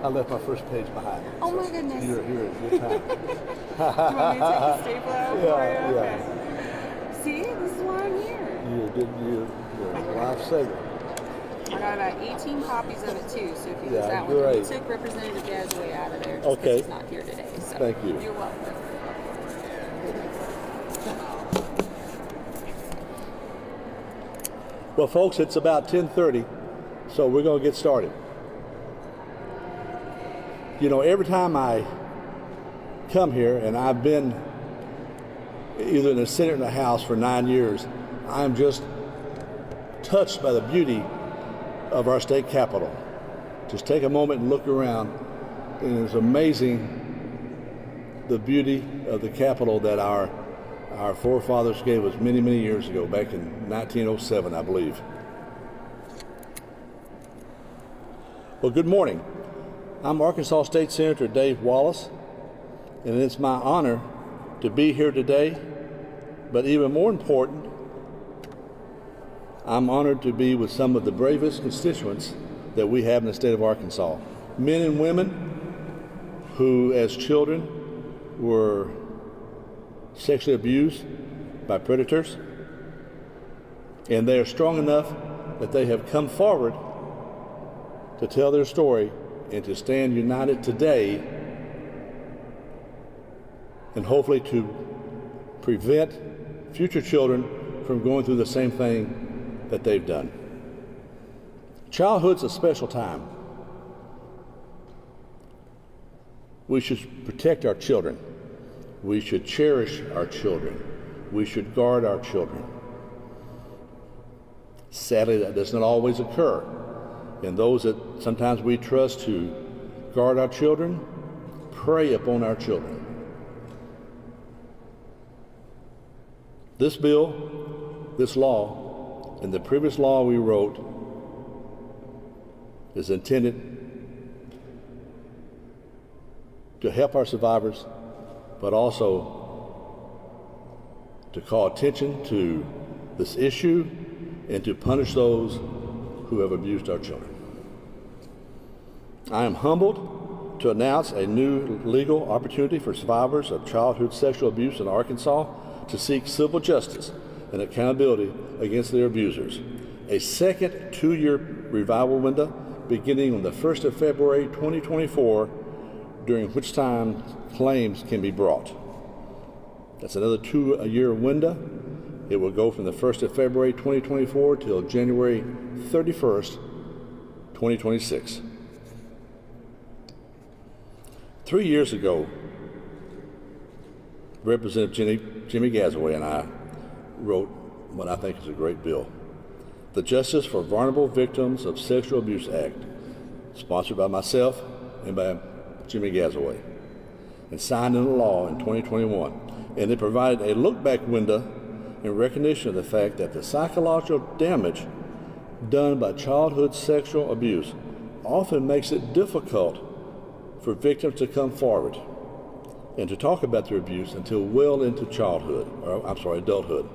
I left my first page behind. Oh my goodness. You're time. Do you want me to take the staple out for you? Yeah. Okay. See, this is why I'm here. You're a lifesaver. I got about 18 copies of it too, so if you use Yeah, that great. one, we took Representative Gasaway out of there just Okay. because he's not here today. So Thank you. You're welcome. Well, folks, it's about 10:30, so we're going to get started. You know, every time I come here, and I've been either in the Senate or in the House for 9 years, I'm just touched by the beauty of our state capitol. Just take a moment and look around, and it's amazing the beauty of the capitol that our forefathers gave us many, many years ago, back in 1907, I believe. Well, good morning. I'm Arkansas State Senator Dave Wallace, and it's my honor to be here today, but even more important, I'm honored to be with some of the bravest constituents that we have in the state of Arkansas. Men and women who, as children, were sexually abused by predators, and they are strong enough that they have come forward to tell their story and to stand united today, and hopefully to prevent future children from going through the same thing that they've done. Childhood's a special time. We should protect our children. We should cherish our children. We should guard our children. Sadly, that does not always occur. And those that sometimes we trust to guard our children, prey upon our children. This bill, this law, and the previous law we wrote is intended to help our survivors, but also to call attention to this issue and to punish those who have abused our children. I am humbled to announce a new legal opportunity for survivors of childhood sexual abuse in Arkansas to seek civil justice and accountability against their abusers. A second 2-year revival window beginning on the 1st of February 2024, during which time claims can be brought. That's another 2-year window. It will go from the 1st of February 2024 till January 31st, 2026. 3 years ago, Representative Jimmy Gasaway and I wrote what I think is a great bill, the Justice for Vulnerable Victims of Sexual Abuse Act, sponsored by myself and by Jimmy Gasaway, and signed into law in 2021. And it provided a look-back window in recognition of the fact that the psychological damage done by childhood sexual abuse often makes it difficult for victims to come forward and to talk about their abuse until well into adulthood.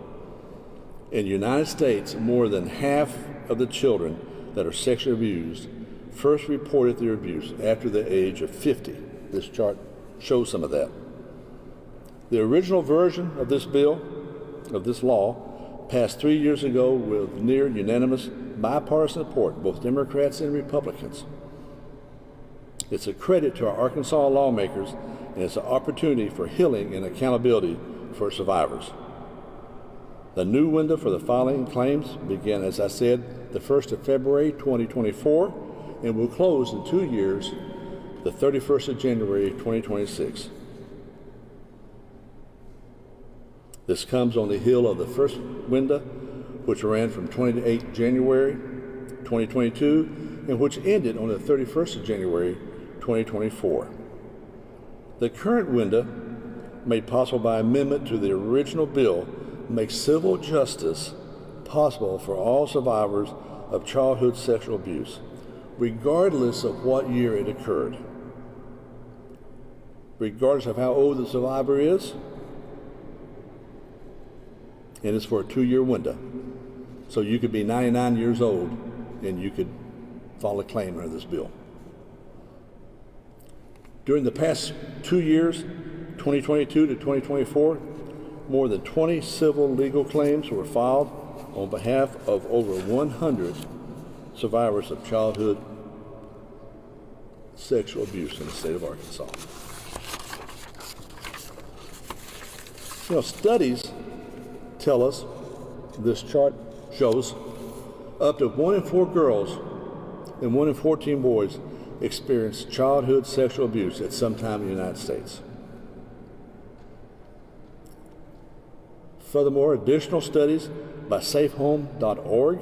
In the United States, more than half of the children that are sexually abused first reported their abuse after the age of 50. This chart shows some of that. The original version of this bill, of this law, passed 3 years ago with near unanimous bipartisan support, both Democrats and Republicans. It's a credit to our Arkansas lawmakers, and it's an opportunity for healing and accountability for survivors. The new window for the filing claims began, as I said, the 1st of February 2024, and will close in 2 years, the 31st of January 2026. This comes on the heel of the first window, which ran from 28 January 2022, and which ended on the 31st of January 2024. The current window, made possible by amendment to the original bill, makes civil justice possible for all survivors of childhood sexual abuse, regardless of what year it occurred. Regardless of how old the survivor is, and it's for a 2-year window. So you could be 99 years old and you could file a claim under this bill. During the past 2 years, 2022 to 2024, more than 20 civil legal claims were filed on behalf of over 100 survivors of childhood sexual abuse in the state of Arkansas. You know, studies tell us, this chart shows, up to 1 in 4 girls and 1 in 14 boys experience childhood sexual abuse at some time in the United States. Furthermore, additional studies by safehome.org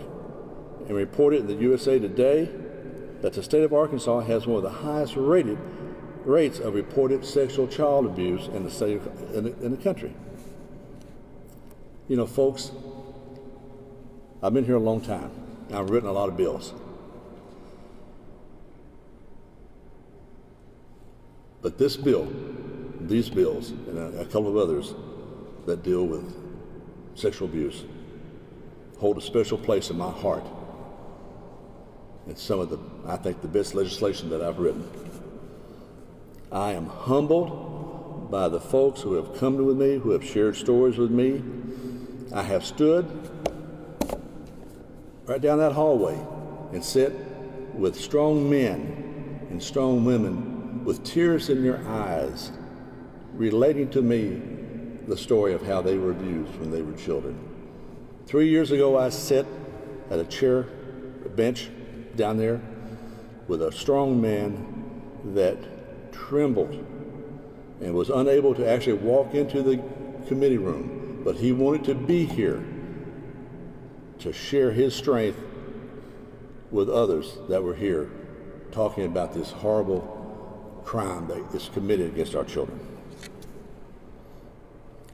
and reported in the USA Today that the state of Arkansas has one of the highest rates of reported sexual child abuse in the state in the country. You know, folks, I've been here a long time, and I've written a lot of bills. But this bill, these bills, and a couple of others that deal with sexual abuse hold a special place in my heart. It's some of I think, the best legislation that I've written. I am humbled by the folks who have come with me, who have shared stories with me. I have stood right down that hallway and sat with strong men and strong women with tears in their eyes, relating to me the story of how they were abused when they were children. 3 years ago, I sat at a bench down there with a strong man that trembled and was unable to actually walk into the committee room, but he wanted to be here to share his strength with others that were here talking about this horrible crime that is committed against our children.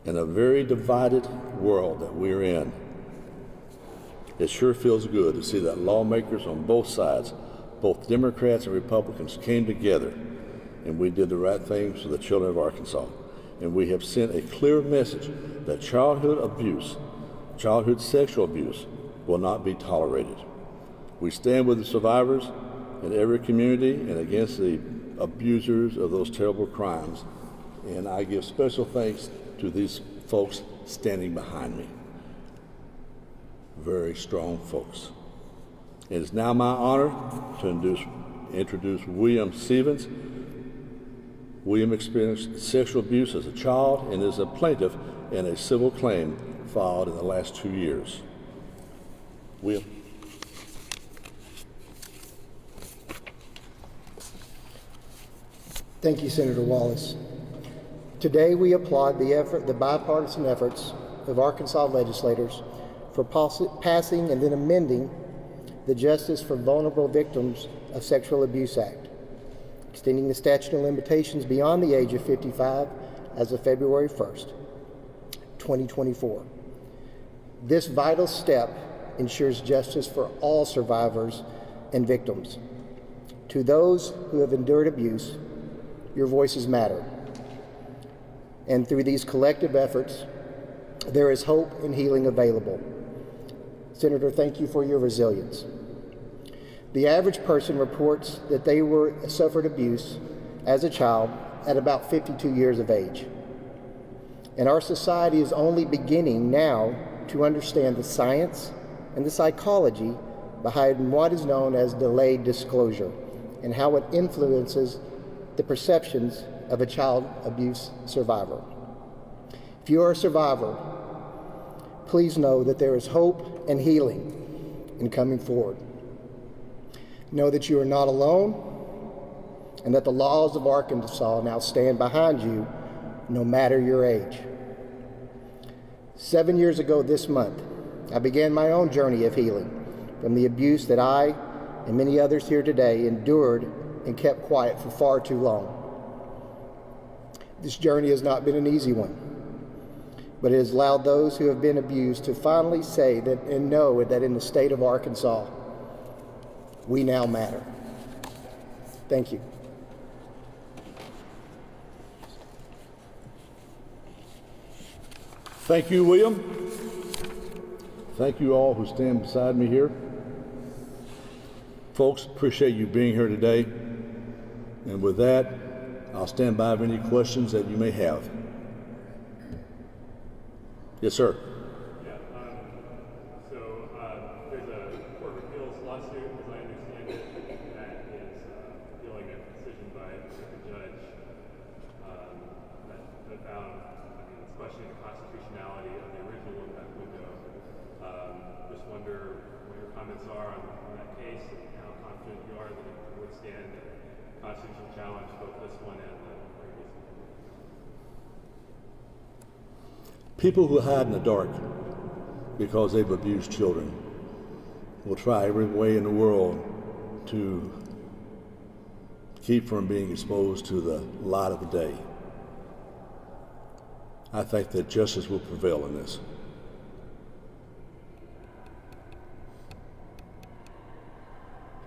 In a very divided world that we're in, it sure feels good to see that lawmakers on both sides, both Democrats and Republicans, came together and we did the right things for the children of Arkansas. And we have sent a clear message that childhood abuse, childhood sexual abuse, will not be tolerated. We stand with the survivors in every community and against the abusers of those terrible crimes. And I give special thanks to these folks standing behind me. Very strong folks. It is now my honor to introduce William Stevens. William experienced sexual abuse as a child and is a plaintiff in a civil claim filed in the last 2 years. William. Thank you, Senator Wallace. Today we applaud the bipartisan efforts of Arkansas legislators for passing and then amending the Justice for Vulnerable Victims of Sexual Abuse Act, extending the statute of limitations beyond the age of 55 as of February 1st, 2024. This vital step ensures justice for all survivors and victims. To those who have endured abuse, your voices matter. And through these collective efforts, there is hope and healing available. Senator, thank you for your resilience. The average person reports that they suffered abuse as a child at about 52 years of age. And our society is only beginning now to understand the science and the psychology behind what is known as delayed disclosure and how it influences the perceptions of a child abuse survivor. If you are a survivor, please know that there is hope and healing in coming forward. Know that you are not alone and that the laws of Arkansas now stand behind you no matter your age. 7 years ago this month, I began my own journey of healing from the abuse that I and many others here today endured and kept quiet for far too long. This journey has not been an easy one, but it has allowed those who have been abused to finally say that and know that in the state of Arkansas, we now matter. Thank you. Thank you, William. Thank you all who stand beside me here. Folks, appreciate you being here today. And with that, I'll stand by for any questions that you may have. Yes, sir. Yeah, there's a Court of Appeals lawsuit, as I understand it, that is appealing a decision by a judge that found, it's questioning the constitutionality of the original impact window. Just wonder what your comments are on that case and how confident you are that it can withstand a constitutional challenge, both this one and the previous one. People who hide in the dark because they've abused children will try every way in the world to keep from being exposed to the light of the day. I think that justice will prevail in this.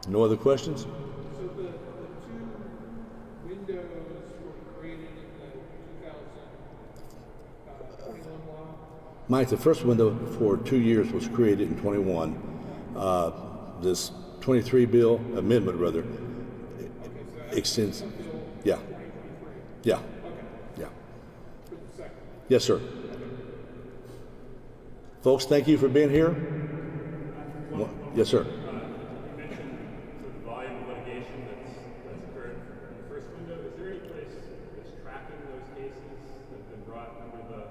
No other questions? So the two windows were created in the 2021 law? Mike, the first window for 2 years was created in 21. This 23 bill, amendment rather, extends. Yeah. Yeah. Yeah. Yes, sir. Folks, thank you for being here. Yes, sir. You mentioned the volume of litigation that's occurred in the first window. Is there any place that's tracking those cases that have been brought under the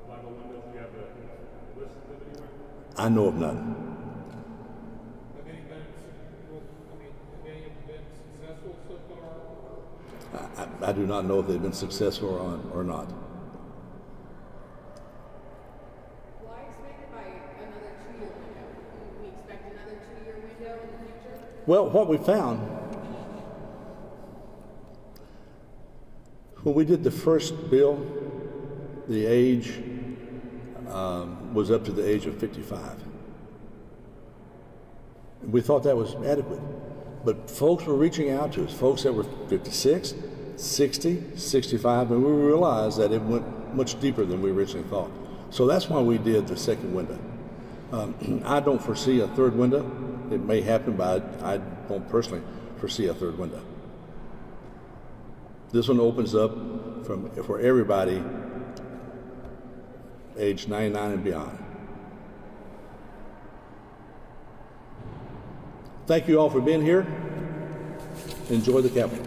Bible windows? Do you have a list of them anywhere? I know of none. Have any been successful so far? I do not know if they've been successful or not. Why expanded by another 2-year window? Do we expect another 2-year window in the future? Well, what we found when we did the first bill, the age was up to the age of 55. We thought that was adequate. But folks were reaching out to us, folks that were 56, 60, 65, and we realized that it went much deeper than we originally thought. So that's why we did the second window. I don't foresee a third window. It may happen, but I don't personally foresee a third window. This one opens up for everybody age 99 and beyond. Thank you all for being here. Enjoy the Capitol.